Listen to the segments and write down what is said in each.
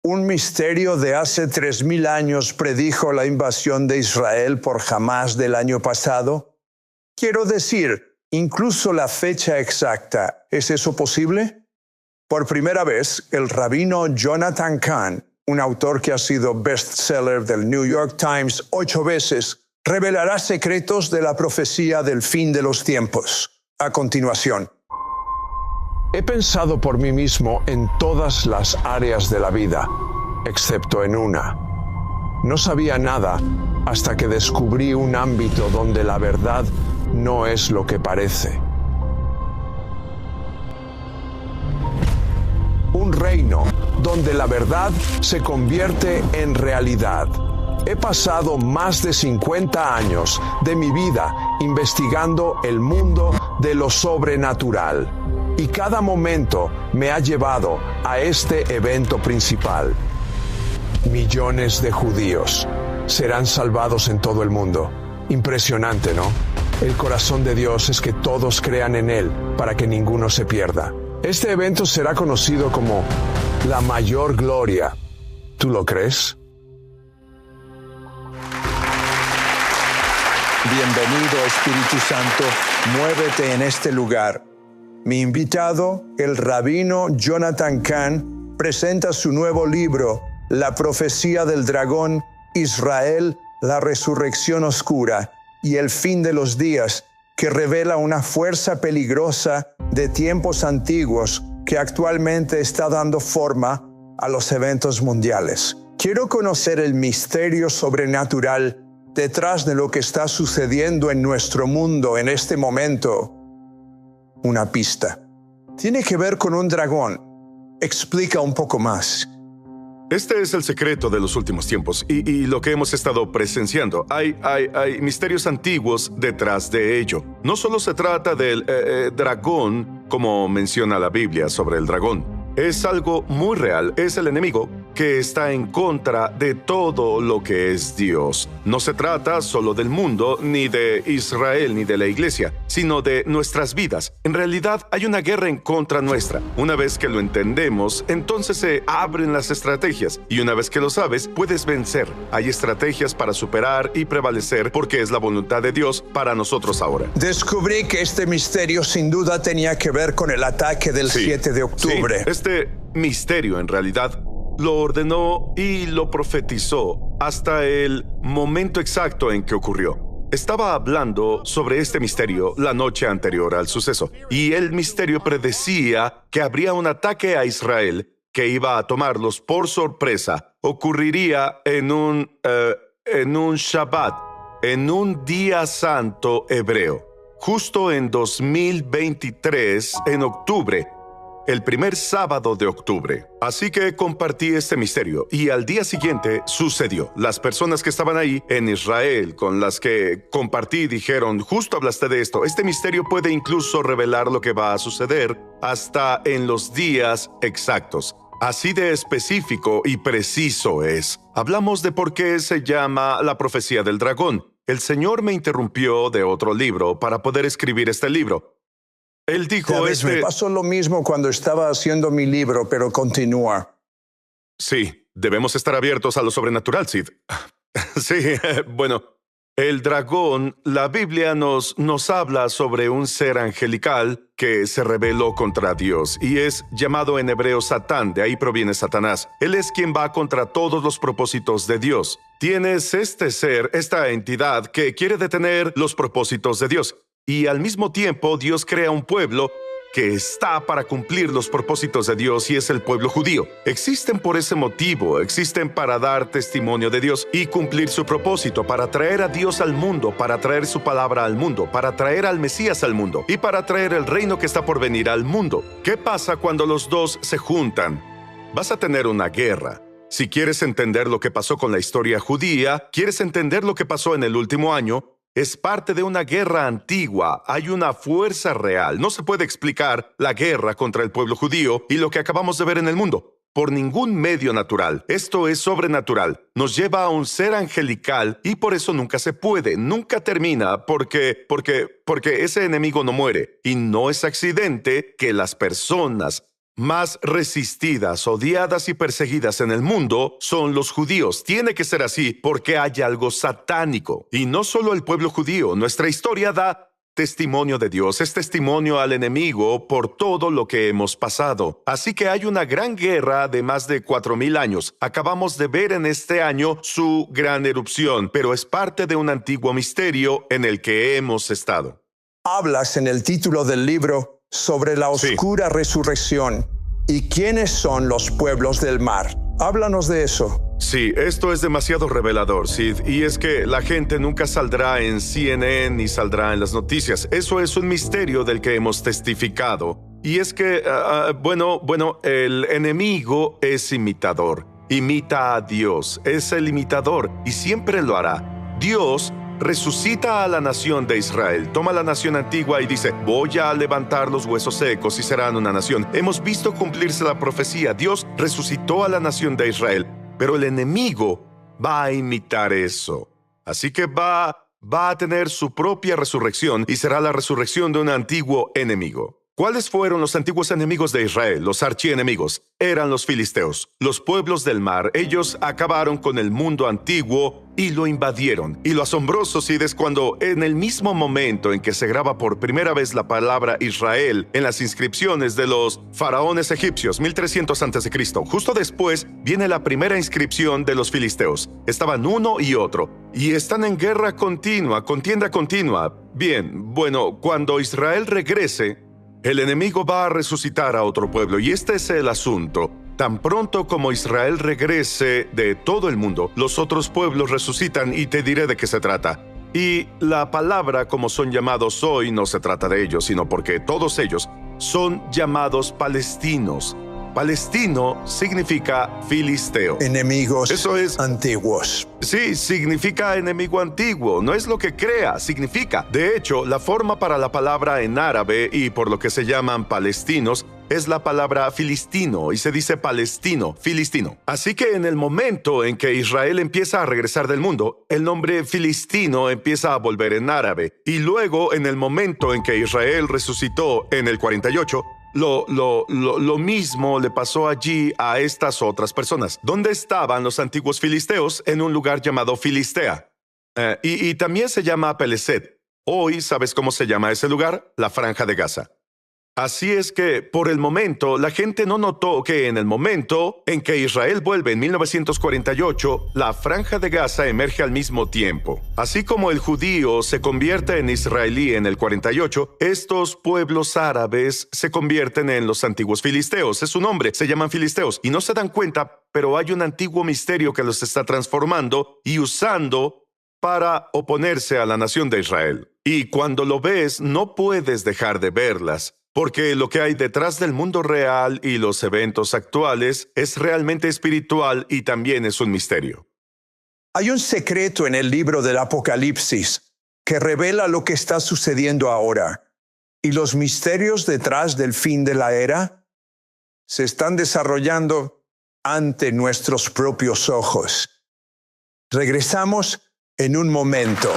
Un misterio de hace 3000 años predijo la invasión de Israel por Hamás del año pasado. Quiero decir, incluso la fecha exacta, ¿es eso posible? Por primera vez, el rabino Jonathan Cahn, un autor que ha sido bestseller del New York Times 8 veces, revelará secretos de la profecía del fin de los tiempos. A continuación. He pensado por mí mismo en todas las áreas de la vida, excepto en una. No sabía nada hasta que descubrí un ámbito donde la verdad no es lo que parece. Un reino donde la verdad se convierte en realidad. He pasado más de 50 años de mi vida investigando el mundo de lo sobrenatural. Y cada momento me ha llevado a este evento principal. Millones de judíos serán salvados en todo el mundo. Impresionante, ¿no? El corazón de Dios es que todos crean en Él para que ninguno se pierda. Este evento será conocido como la mayor gloria. ¿Tú lo crees? Bienvenido, Espíritu Santo. Muévete en este lugar. Mi invitado, el rabino Jonathan Cahn, presenta su nuevo libro, La profecía del dragón, Israel, la resurrección oscura y el fin de los días, que revela una fuerza peligrosa de tiempos antiguos que actualmente está dando forma a los eventos mundiales. Quiero conocer el misterio sobrenatural detrás de lo que está sucediendo en nuestro mundo en este momento. Una pista. Tiene que ver con un dragón. Explica un poco más. Este es el secreto de los últimos tiempos y lo que hemos estado presenciando. Hay misterios antiguos detrás de ello. No solo se trata del dragón, como menciona la Biblia sobre el dragón. Es algo muy real. Es el enemigo que está en contra de todo lo que es Dios. No se trata solo del mundo, ni de Israel, ni de la iglesia, sino de nuestras vidas. En realidad, hay una guerra en contra nuestra. Una vez que lo entendemos, entonces se abren las estrategias. Y una vez que lo sabes, puedes vencer. Hay estrategias para superar y prevalecer porque es la voluntad de Dios para nosotros ahora. Descubrí que este misterio sin duda tenía que ver con el ataque del 7 de octubre. Sí, este misterio en realidad lo ordenó y lo profetizó hasta el momento exacto en que ocurrió. Estaba hablando sobre este misterio la noche anterior al suceso, y el misterio predecía que habría un ataque a Israel que iba a tomarlos por sorpresa. Ocurriría en un Shabbat, en un día santo hebreo, justo en 2023, en octubre, el primer sábado de octubre. Así que compartí este misterio y al día siguiente sucedió. Las personas que estaban ahí en Israel con las que compartí dijeron, justo hablaste de esto, este misterio puede incluso revelar lo que va a suceder hasta en los días exactos. Así de específico y preciso es. Hablamos de por qué se llama la profecía del dragón. El Señor me interrumpió de otro libro para poder escribir este libro. Él dijo, me pasó lo mismo cuando estaba haciendo mi libro, pero continúa. Sí, debemos estar abiertos a lo sobrenatural, Sid. Sí, bueno, el dragón, la Biblia nos habla sobre un ser angelical que se rebeló contra Dios y es llamado en hebreo Satán, de ahí proviene Satanás. Él es quien va contra todos los propósitos de Dios. Tienes este ser, esta entidad que quiere detener los propósitos de Dios. Y al mismo tiempo, Dios crea un pueblo que está para cumplir los propósitos de Dios y es el pueblo judío. Existen por ese motivo, existen para dar testimonio de Dios y cumplir su propósito, para traer a Dios al mundo, para traer su palabra al mundo, para traer al Mesías al mundo y para traer el reino que está por venir al mundo. ¿Qué pasa cuando los dos se juntan? Vas a tener una guerra. Si quieres entender lo que pasó con la historia judía, quieres entender lo que pasó en el último año, es parte de una guerra antigua. Hay una fuerza real. No se puede explicar la guerra contra el pueblo judío y lo que acabamos de ver en el mundo por ningún medio natural. Esto es sobrenatural. Nos lleva a un ser angelical y por eso nunca se puede, nunca termina porque ese enemigo no muere. Y no es accidente que las personas más resistidas, odiadas y perseguidas en el mundo son los judíos. Tiene que ser así porque hay algo satánico. Y no solo el pueblo judío. Nuestra historia da testimonio de Dios, es testimonio al enemigo por todo lo que hemos pasado. Así que hay una gran guerra de más de 4,000 años. Acabamos de ver en este año su gran erupción, pero es parte de un antiguo misterio en el que hemos estado. Hablas en el título del libro sobre la oscura resurrección y quiénes son los pueblos del mar. Háblanos de eso. Sí, esto es demasiado revelador, Sid, y es que la gente nunca saldrá en CNN ni saldrá en las noticias. Eso es un misterio del que hemos testificado. Y es que, el enemigo es imitador. Imita a Dios, es el imitador y siempre lo hará. Dios resucita a la nación de Israel, toma la nación antigua y dice, voy a levantar los huesos secos y serán una nación. Hemos visto cumplirse la profecía. Dios resucitó a la nación de Israel. Pero el enemigo va a imitar eso. Así que va a tener su propia resurrección y será la resurrección de un antiguo enemigo. ¿Cuáles fueron los antiguos enemigos de Israel, los archienemigos? Eran los filisteos, los pueblos del mar. Ellos acabaron con el mundo antiguo y lo invadieron. Y lo asombroso, Sid, es cuando en el mismo momento en que se graba por primera vez la palabra Israel en las inscripciones de los faraones egipcios, 1300 a.C., justo después viene la primera inscripción de los filisteos. Estaban uno y otro, y están en guerra continua, contienda continua. Bien, bueno, cuando Israel regrese, el enemigo va a resucitar a otro pueblo, y este es el asunto. Tan pronto como Israel regrese de todo el mundo, los otros pueblos resucitan y te diré de qué se trata. Y la palabra como son llamados hoy no se trata de ellos, sino porque todos ellos son llamados palestinos. Palestino significa filisteo. Enemigos Eso es antiguos. Sí, significa enemigo antiguo. No es lo que crea, significa. De hecho, la forma para la palabra en árabe y por lo que se llaman palestinos es la palabra filistino y se dice palestino, filistino. Así que en el momento en que Israel empieza a regresar del mundo, el nombre filistino empieza a volver en árabe. Y luego, en el momento en que Israel resucitó en el 48, lo mismo le pasó allí a estas otras personas. ¿Dónde estaban los antiguos filisteos? En un lugar llamado Filistea. Y también se llama Peleset. Hoy, ¿sabes cómo se llama ese lugar? La Franja de Gaza. Así es que, por el momento, la gente no notó que en el momento en que Israel vuelve en 1948, la Franja de Gaza emerge al mismo tiempo. Así como el judío se convierte en israelí en el 48, estos pueblos árabes se convierten en los antiguos filisteos. Es su nombre, se llaman filisteos. Y no se dan cuenta, pero hay un antiguo misterio que los está transformando y usando para oponerse a la nación de Israel. Y cuando lo ves, no puedes dejar de verlas. Porque lo que hay detrás del mundo real y los eventos actuales es realmente espiritual y también es un misterio. Hay un secreto en el libro del Apocalipsis que revela lo que está sucediendo ahora. Y los misterios detrás del fin de la era se están desarrollando ante nuestros propios ojos. Regresamos en un momento.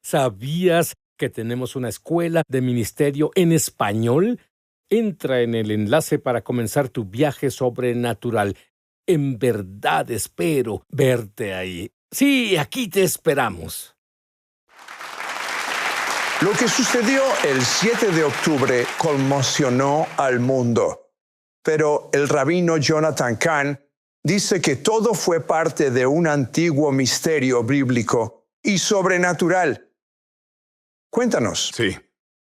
¿Sabías que tenemos una escuela de ministerio en español? Entra en el enlace para comenzar tu viaje sobrenatural. En verdad espero verte ahí. Sí, aquí te esperamos. Lo que sucedió el 7 de octubre conmocionó al mundo. Pero el rabino Jonathan Cahn dice que todo fue parte de un antiguo misterio bíblico y sobrenatural. Cuéntanos.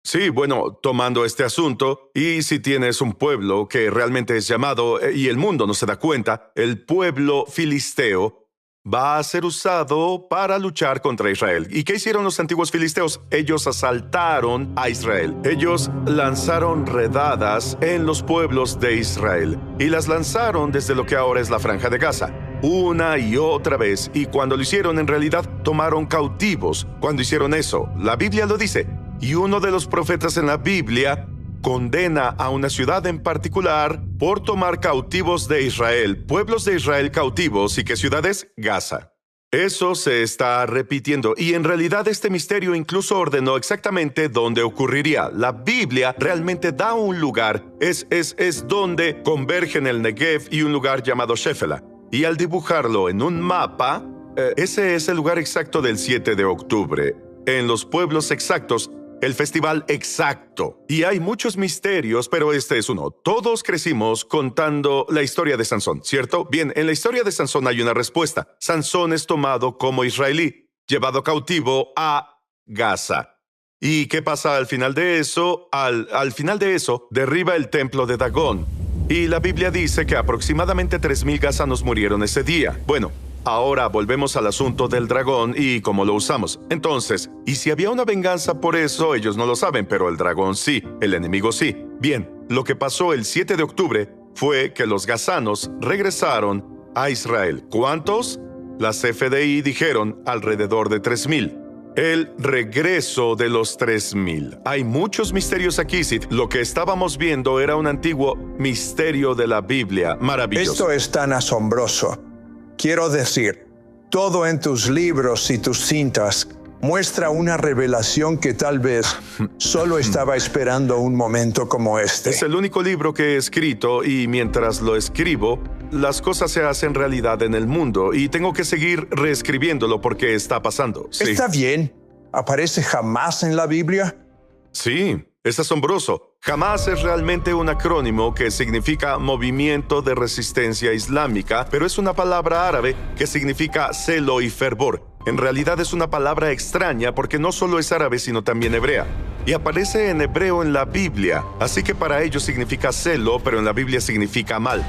Sí, bueno, tomando este asunto, y si tienes un pueblo que realmente es llamado, y el mundo no se da cuenta, el pueblo filisteo va a ser usado para luchar contra Israel. ¿Y qué hicieron los antiguos filisteos? Ellos asaltaron a Israel. Ellos lanzaron redadas en los pueblos de Israel, y las lanzaron desde lo que ahora es la Franja de Gaza. Una y otra vez, y cuando lo hicieron en realidad tomaron cautivos. Cuando hicieron eso, la Biblia lo dice, y uno de los profetas en la Biblia condena a una ciudad en particular por tomar cautivos de Israel, pueblos de Israel cautivos. ¿Y qué ciudad es? Gaza. Eso se está repitiendo y en realidad este misterio incluso ordenó exactamente dónde ocurriría. La Biblia realmente da un lugar, es donde convergen el Negev y un lugar llamado Shefela. Y al dibujarlo en un mapa, ese es el lugar exacto del 7 de octubre. En los pueblos exactos, el festival exacto. Y hay muchos misterios, pero este es uno. Todos crecimos contando la historia de Sansón, ¿cierto? Bien, en la historia de Sansón hay una respuesta. Sansón es tomado como israelí, llevado cautivo a Gaza. ¿Y qué pasa al final de eso? Al final de eso, derriba el templo de Dagón. Y la Biblia dice que aproximadamente 3,000 gazanos murieron ese día. Bueno, ahora volvemos al asunto del dragón y cómo lo usamos. Entonces, ¿y si había una venganza por eso? Ellos no lo saben, pero el dragón sí, el enemigo sí. Bien, lo que pasó el 7 de octubre fue que los gazanos regresaron a Israel. ¿Cuántos? Las FDI dijeron alrededor de 3,000. El regreso de los 3,000. Hay muchos misterios aquí, Sid. Lo que estábamos viendo era un antiguo misterio de la Biblia. Maravilloso. Esto es tan asombroso. Quiero decir, todo en tus libros y tus cintas muestra una revelación que tal vez solo estaba esperando un momento como este. Es el único libro que he escrito y mientras lo escribo, las cosas se hacen realidad en el mundo y tengo que seguir reescribiéndolo porque está pasando. Sí. Está bien. ¿Aparece jamás en la Biblia? Sí, es asombroso. Jamás es realmente un acrónimo que significa Movimiento de Resistencia Islámica, pero es una palabra árabe que significa celo y fervor. En realidad es una palabra extraña porque no solo es árabe sino también hebrea. Y aparece en hebreo en la Biblia, así que para ellos significa celo, pero en la Biblia significa mal,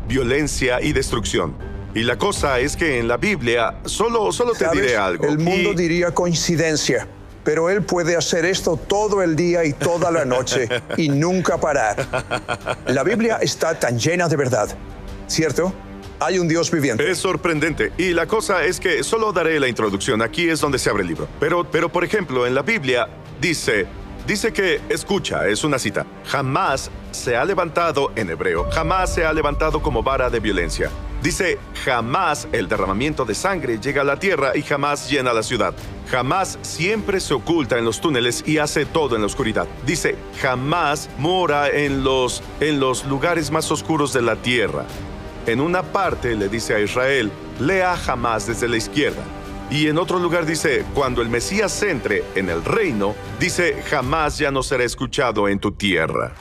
violencia y destrucción. Y la cosa es que en la Biblia, solo te diré algo. El mundo diría coincidencia, pero él puede hacer esto todo el día y toda la noche y nunca parar. La Biblia está tan llena de verdad, ¿cierto? Hay un Dios viviente. Es sorprendente. Y la cosa es que solo daré la introducción. Aquí es donde se abre el libro. Pero por ejemplo, en la Biblia dice que, escucha, es una cita, jamás se ha levantado, en hebreo, jamás se ha levantado como vara de violencia. Dice, jamás el derramamiento de sangre llega a la tierra y jamás llena la ciudad. Jamás siempre se oculta en los túneles y hace todo en la oscuridad. Dice, jamás mora en los lugares más oscuros de la tierra. En una parte le dice a Israel, lea jamás desde la izquierda. Y en otro lugar dice, cuando el Mesías entre en el reino, dice, jamás ya no será escuchado en tu tierra.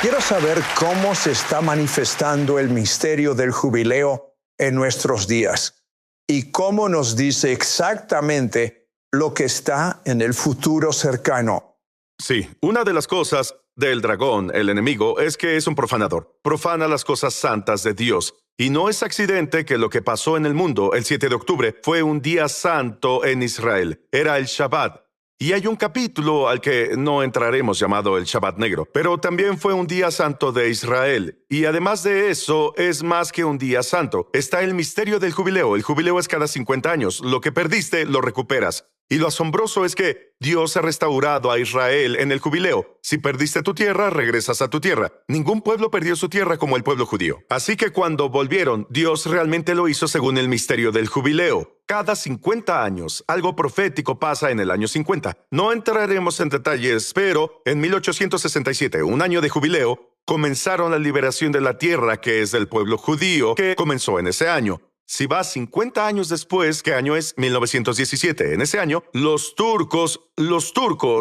Quiero saber cómo se está manifestando el misterio del jubileo en nuestros días y cómo nos dice exactamente lo que está en el futuro cercano. Sí, una de las cosas del dragón, el enemigo, es que es un profanador. Profana las cosas santas de Dios. Y no es accidente que lo que pasó en el mundo el 7 de octubre fue un día santo en Israel. Era el Shabbat. Y hay un capítulo al que no entraremos llamado el Shabbat Negro, pero también fue un día santo de Israel. Y además de eso, es más que un día santo. Está el misterio del jubileo. El jubileo es cada 50 años. Lo que perdiste, lo recuperas. Y lo asombroso es que Dios ha restaurado a Israel en el jubileo. Si perdiste tu tierra, regresas a tu tierra. Ningún pueblo perdió su tierra como el pueblo judío. Así que cuando volvieron, Dios realmente lo hizo según el misterio del jubileo. Cada 50 años, algo profético pasa en el año 50. No entraremos en detalles, pero en 1867, un año de jubileo, comenzaron la liberación de la tierra que es del pueblo judío, que comenzó en ese año. Si vas 50 años después, ¿qué año es? 1917. En ese año, los turcos,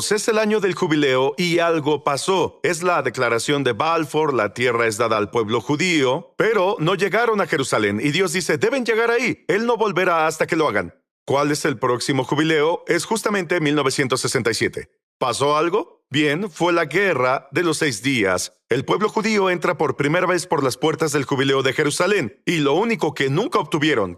es el año del jubileo y algo pasó. Es la declaración de Balfour, la tierra es dada al pueblo judío, pero no llegaron a Jerusalén y Dios dice, deben llegar ahí. Él no volverá hasta que lo hagan. ¿Cuál es el próximo jubileo? Es justamente 1967. ¿Pasó algo? Bien, fue la guerra de los 6 días. El pueblo judío entra por primera vez por las puertas del jubileo de Jerusalén. Y lo único que nunca obtuvieron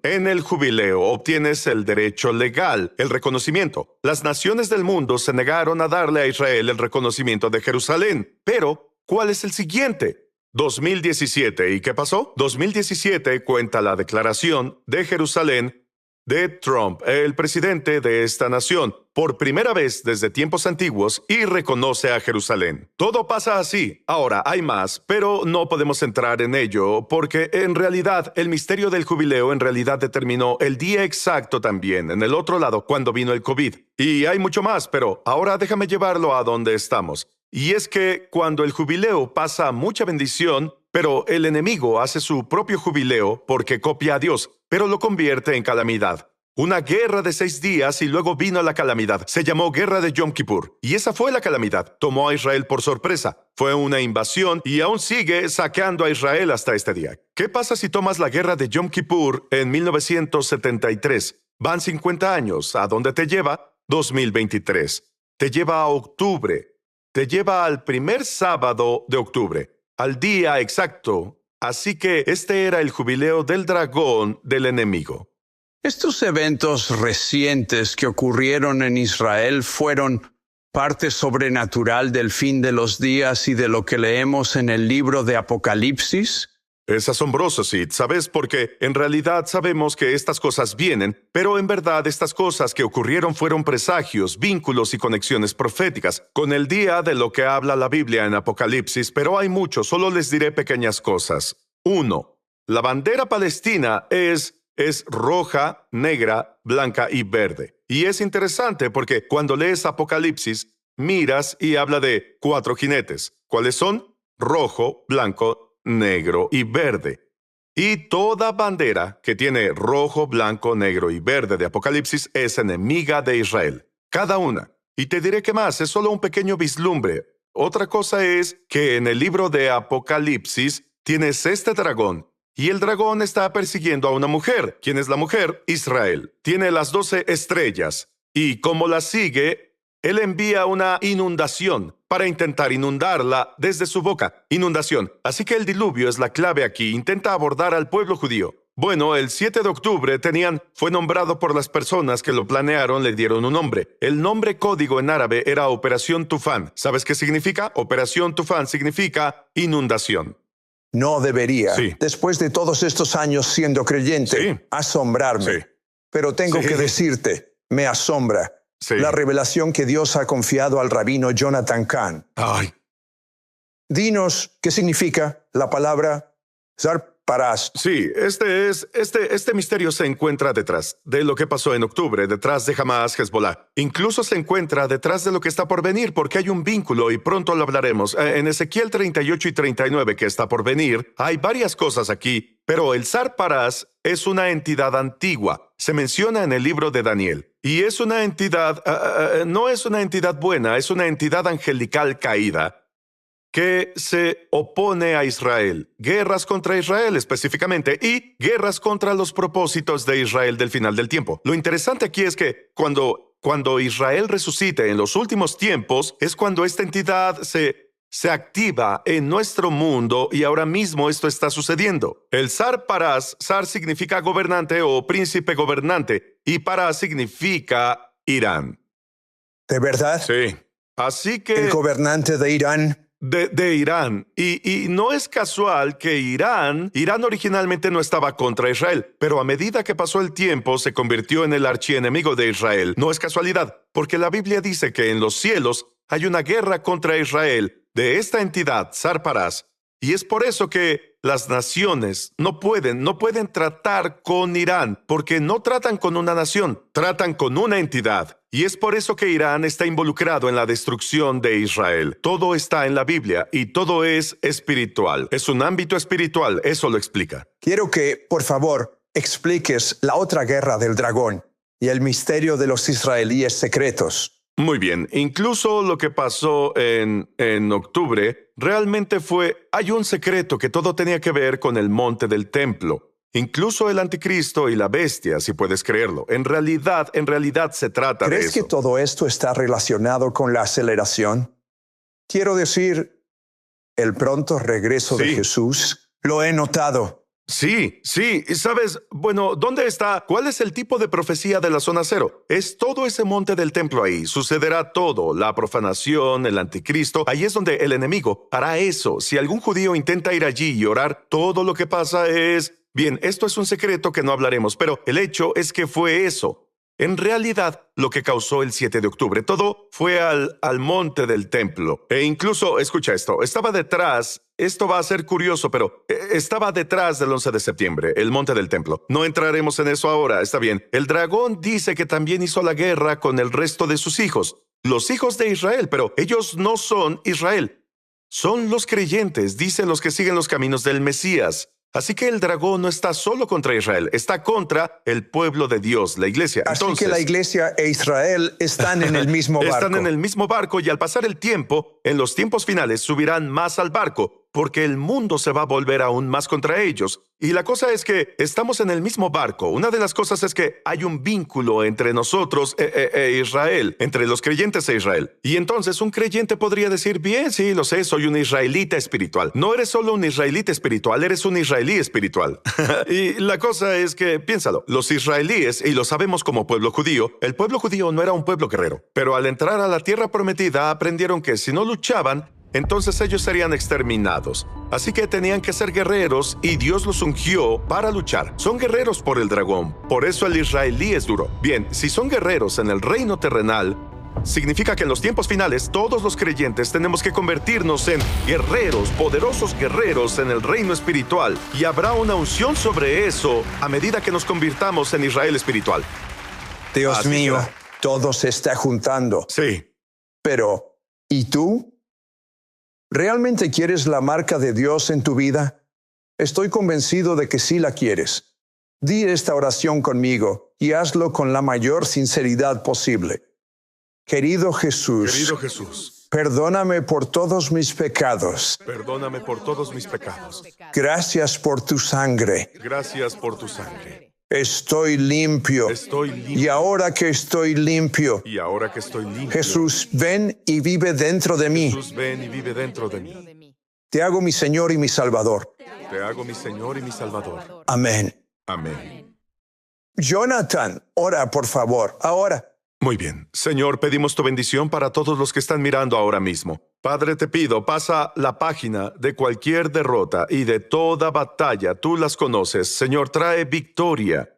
en el jubileo obtienes el derecho legal, el reconocimiento. Las naciones del mundo se negaron a darle a Israel el reconocimiento de Jerusalén. Pero, ¿cuál es el siguiente? 2017. ¿Y qué pasó? 2017 cuenta la declaración de Jerusalén de Trump, el presidente de esta nación, por primera vez desde tiempos antiguos y reconoce a Jerusalén. Todo pasa así. Ahora, hay más, pero no podemos entrar en ello porque en realidad el misterio del jubileo en realidad determinó el día exacto también, en el otro lado, cuando vino el COVID. Y hay mucho más, pero ahora déjame llevarlo a donde estamos. Y es que cuando el jubileo pasa mucha bendición, pero el enemigo hace su propio jubileo porque copia a Dios, pero lo convierte en calamidad. Una guerra de 6 días y luego vino la calamidad. Se llamó Guerra de Yom Kippur. Y esa fue la calamidad. Tomó a Israel por sorpresa. Fue una invasión y aún sigue saqueando a Israel hasta este día. ¿Qué pasa si tomas la Guerra de Yom Kippur en 1973? Van 50 años. ¿A dónde te lleva? 2023. Te lleva a octubre. Te lleva al primer sábado de octubre, al día exacto. Así que este era el jubileo del dragón del enemigo. Estos eventos recientes que ocurrieron en Israel fueron parte sobrenatural del fin de los días y de lo que leemos en el libro de Apocalipsis. Es asombroso, Sid, ¿sabes? Porque en realidad sabemos que estas cosas vienen, pero en verdad estas cosas que ocurrieron fueron presagios, vínculos y conexiones proféticas con el día de lo que habla la Biblia en Apocalipsis, pero hay mucho, solo les diré pequeñas cosas. 1. La bandera palestina es roja, negra, blanca y verde. Y es interesante porque cuando lees Apocalipsis, miras y habla de 4 jinetes. ¿Cuáles son? Rojo, blanco, negro y verde. Y toda bandera que tiene rojo, blanco, negro y verde de Apocalipsis es enemiga de Israel. Cada una. Y te diré que más, es solo un pequeño vislumbre. Otra cosa es que en el libro de Apocalipsis tienes este dragón. Y el dragón está persiguiendo a una mujer. ¿Quién es la mujer? Israel. Tiene las 12 estrellas. Y como la sigue, él envía una inundación para intentar inundarla desde su boca. Inundación. Así que el diluvio es la clave aquí. Intenta abordar al pueblo judío. Bueno, el 7 de octubre fue nombrado por las personas que lo planearon, le dieron un nombre. El nombre código en árabe era Operación Tufán. ¿Sabes qué significa? Operación Tufán significa inundación. No debería, Sí. después de todos estos años siendo creyente, Sí. asombrarme. Sí. Pero tengo Sí. que decirte, me asombra Sí. la revelación que Dios ha confiado al rabino Jonathan Cahn. Ay, Dinos qué significa la palabra Zarparaz. sí, este misterio se encuentra detrás de lo que pasó en octubre, detrás de Hamas, Hezbollah. Incluso se encuentra detrás de lo que está por venir, porque hay un vínculo y pronto lo hablaremos. En Ezequiel 38 y 39, que está por venir, hay varias cosas aquí, pero el Zarparaz es una entidad antigua. Se menciona en el libro de Daniel. Y es una entidad, no es una entidad buena, es una entidad angelical caída que se opone a Israel. Guerras contra Israel específicamente y guerras contra los propósitos de Israel del final del tiempo. Lo interesante aquí es que cuando Israel resucite en los últimos tiempos es cuando esta entidad se activa en nuestro mundo y ahora mismo esto está sucediendo. El Zar Paraz, Zar significa gobernante o príncipe gobernante y Paraz significa Irán. ¿De verdad? Sí. Así que El gobernante de Irán. de Irán. Y no es casual que Irán originalmente no estaba contra Israel, pero a medida que pasó el tiempo se convirtió en el archienemigo de Israel. No es casualidad, porque la Biblia dice que en los cielos hay una guerra contra Israel de esta entidad, Zar Paraz. Y es por eso que las naciones no pueden tratar con Irán, porque no tratan con una nación, tratan con una entidad. Y es por eso que Irán está involucrado en la destrucción de Israel. Todo está en la Biblia y todo es espiritual. Es un ámbito espiritual, eso lo explica. Quiero que, por favor, expliques la otra guerra del dragón y el misterio de los israelíes secretos. Muy bien, incluso lo que pasó en octubre realmente hay un secreto que todo tenía que ver con el monte del templo. Incluso el anticristo y la bestia, si puedes creerlo. En realidad se trata de eso. ¿Crees que todo esto está relacionado con la aceleración? Quiero decir, el pronto regreso de Sí. Jesús. Lo he notado. Sí, y sabes, bueno, ¿dónde está? ¿Cuál es el tipo de profecía de la zona cero? Es todo ese monte del templo ahí. Sucederá todo, la profanación, el anticristo. Ahí es donde el enemigo hará eso. Si algún judío intenta ir allí y orar, todo lo que pasa es bien, esto es un secreto que no hablaremos, pero el hecho es que fue eso. En realidad, lo que causó el 7 de octubre, todo fue al monte del templo. E incluso, escucha esto, estaba detrás, esto va a ser curioso, pero estaba detrás del 11 de septiembre, el monte del templo. No entraremos en eso ahora, está bien. El dragón dice que también hizo la guerra con el resto de sus hijos, los hijos de Israel, pero ellos no son Israel. Son los creyentes, dicen los que siguen los caminos del Mesías. Así que el dragón no está solo contra Israel, está contra el pueblo de Dios, la iglesia. Así Entonces, que la iglesia e Israel están en el mismo barco. están en el mismo barco y al pasar el tiempo, en los tiempos finales subirán más al barco, porque el mundo se va a volver aún más contra ellos. Y la cosa es que estamos en el mismo barco. Una de las cosas es que hay un vínculo entre nosotros e Israel, entre los creyentes e Israel. Y entonces un creyente podría decir, bien, sí, lo sé, soy un israelita espiritual. No eres solo un israelita espiritual, eres un israelí espiritual. Y la cosa es que, piénsalo, los israelíes, y lo sabemos como pueblo judío, el pueblo judío no era un pueblo guerrero. Pero al entrar a la tierra prometida aprendieron que si no luchaban, entonces ellos serían exterminados. Así que tenían que ser guerreros y Dios los ungió para luchar. Son guerreros por el dragón. Por eso el israelí es duro. Bien, si son guerreros en el reino terrenal, significa que en los tiempos finales todos los creyentes tenemos que convertirnos en guerreros, poderosos guerreros en el reino espiritual. Y habrá una unción sobre eso a medida que nos convirtamos en Israel espiritual. Dios Así mío, será. todo se está juntando. Sí. Pero, ¿y tú? ¿Realmente quieres la marca de Dios en tu vida? Estoy convencido de que sí la quieres. Di esta oración conmigo y hazlo con la mayor sinceridad posible. Querido Jesús, perdóname por todos mis pecados. Perdóname por todos mis pecados. Gracias por tu sangre. Gracias por tu sangre. Estoy limpio. Estoy limpio. Y ahora que estoy limpio, Y ahora que estoy limpio, Jesús, ven y vive dentro de mí. Jesús, ven y vive dentro de mí. Te hago mi Señor y mi Salvador. Te hago mi Señor y mi Salvador. Amén. Amén. Jonathan, ora por favor, ahora. Muy bien. Señor, pedimos tu bendición para todos los que están mirando ahora mismo. Padre, te pido, pasa la página de cualquier derrota y de toda batalla. Tú las conoces. Señor, trae victoria.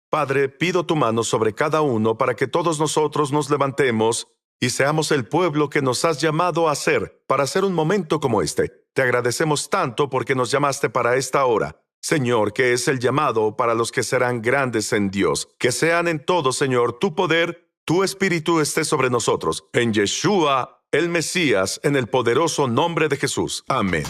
Padre, pido tu mano sobre cada uno para que todos nosotros nos levantemos y seamos el pueblo que nos has llamado a ser para hacer un momento como este. Te agradecemos tanto porque nos llamaste para esta hora. Señor, que es el llamado para los que serán grandes en Dios. Que sean en todo, Señor, tu poder, tu espíritu esté sobre nosotros. En Yeshua, el Mesías, en el poderoso nombre de Jesús. Amén.